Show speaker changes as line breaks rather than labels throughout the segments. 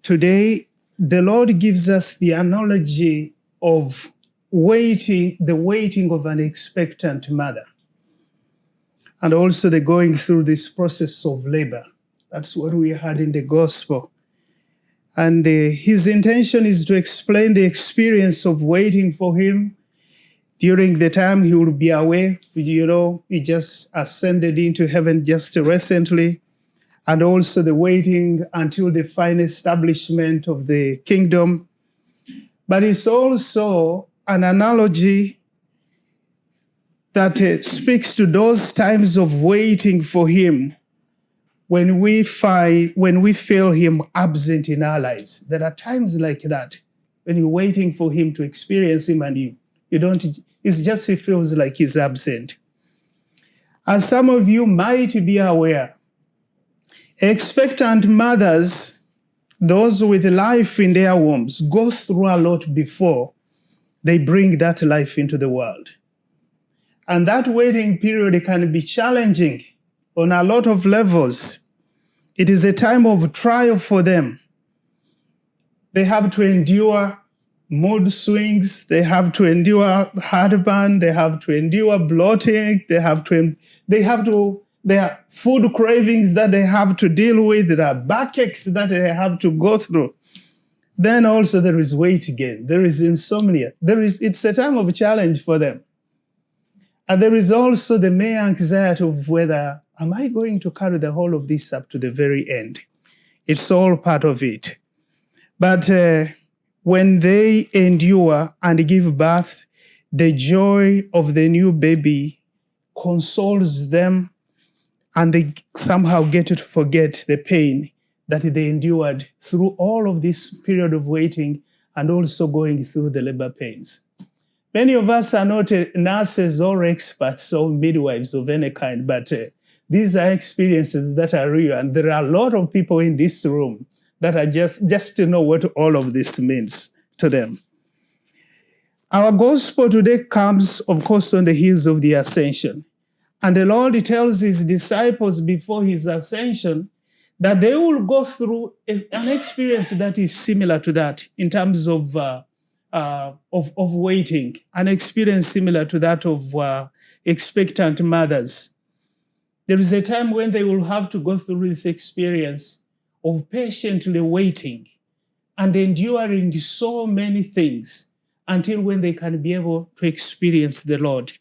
today the Lord gives us the analogy of the waiting of an expectant mother, and also the going through this process of labor. That's what we had in the gospel. And his intention is to explain the experience of waiting for him during the time he will be away. He just ascended into heaven just recently. And also the waiting until the final establishment of the kingdom. But it's also an analogy that speaks to those times of waiting for him when we feel him absent in our lives. There are times like that when you're waiting for him to experience him and you don't, it's just he feels like he's absent. As some of you might be aware, expectant mothers, those with life in their wombs, go through a lot before they bring that life into the world. And that waiting period can be challenging on a lot of levels. It is a time of trial for them. They have to endure mood swings. They have to endure heartburn. They have to endure bloating. There are food cravings that they have to deal with. There are backaches that they have to go through. Then also there is weight gain. There is insomnia. It's a time of challenge for them. And there is also the mere anxiety of whether, am I going to carry the whole of this up to the very end? It's all part of it. But when they endure and give birth, the joy of the new baby consoles them, and they somehow get to forget the pain that they endured through all of this period of waiting and also going through the labor pains. Many of us are not nurses or experts or midwives of any kind, but these are experiences that are real, and there are a lot of people in this room that are just to know what all of this means to them. Our gospel today comes, of course, on the heels of the ascension. And the Lord tells his disciples before his ascension that they will go through an experience that is similar to that in terms of waiting, an experience similar to that of expectant mothers. There is a time when they will have to go through this experience of patiently waiting and enduring so many things until when they can be able to experience the Lord.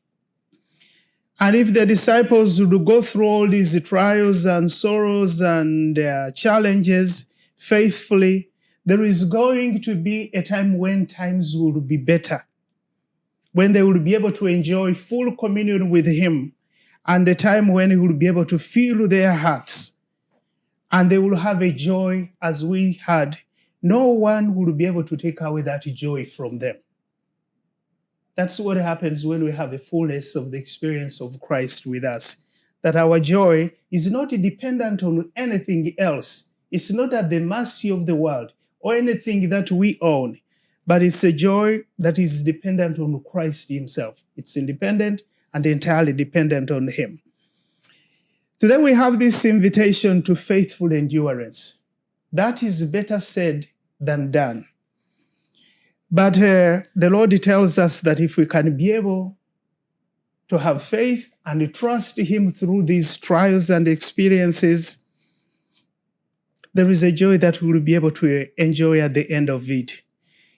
And if the disciples would go through all these trials and sorrows and challenges faithfully, there is going to be a time when times will be better, when they will be able to enjoy full communion with him, and the time when he will be able to fill their hearts, and they will have a joy as we had. No one will be able to take away that joy from them. That's what happens when we have the fullness of the experience of Christ with us, that our joy is not dependent on anything else. It's not at the mercy of the world or anything that we own, but it's a joy that is dependent on Christ himself. It's independent and entirely dependent on him. Today we have this invitation to faithful endurance. That is better said than done. But the Lord tells us that if we can be able to have faith and trust him through these trials and experiences, there is a joy that we will be able to enjoy at the end of it.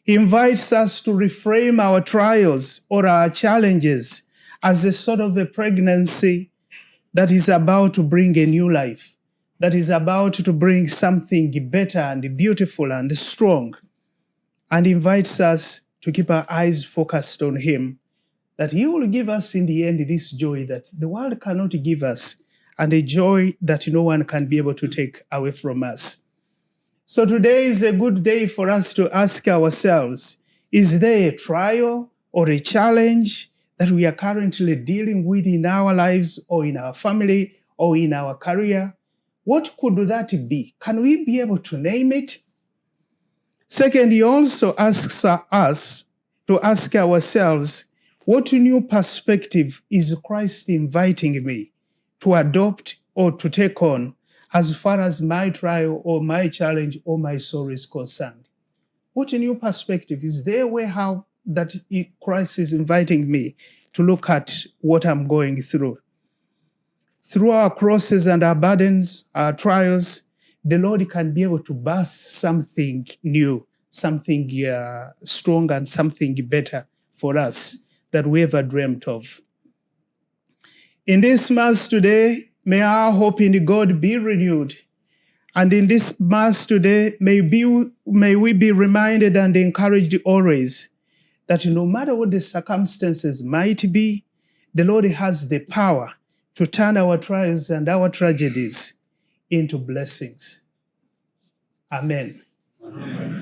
He invites us to reframe our trials or our challenges as a sort of a pregnancy that is about to bring a new life, that is about to bring something better and beautiful and strong, and invites us to keep our eyes focused on him, that he will give us in the end this joy that the world cannot give us, and a joy that no one can be able to take away from us. So today is a good day for us to ask ourselves, is there a trial or a challenge that we are currently dealing with in our lives or in our family or in our career? What could that be? Can we be able to name it? Second, he also asks us to ask ourselves, what new perspective is Christ inviting me to adopt or to take on as far as my trial or my challenge or my sorrow is concerned? What new perspective? Is there a way how that Christ is inviting me to look at what I'm going through? Through our crosses and our burdens, our trials, the Lord can be able to birth something new, something strong and something better for us that we ever dreamt of. In this Mass today, may our hope in God be renewed. And in this Mass today, may we be reminded and encouraged always that no matter what the circumstances might be, the Lord has the power to turn our trials and our tragedies into blessings. Amen.
Amen.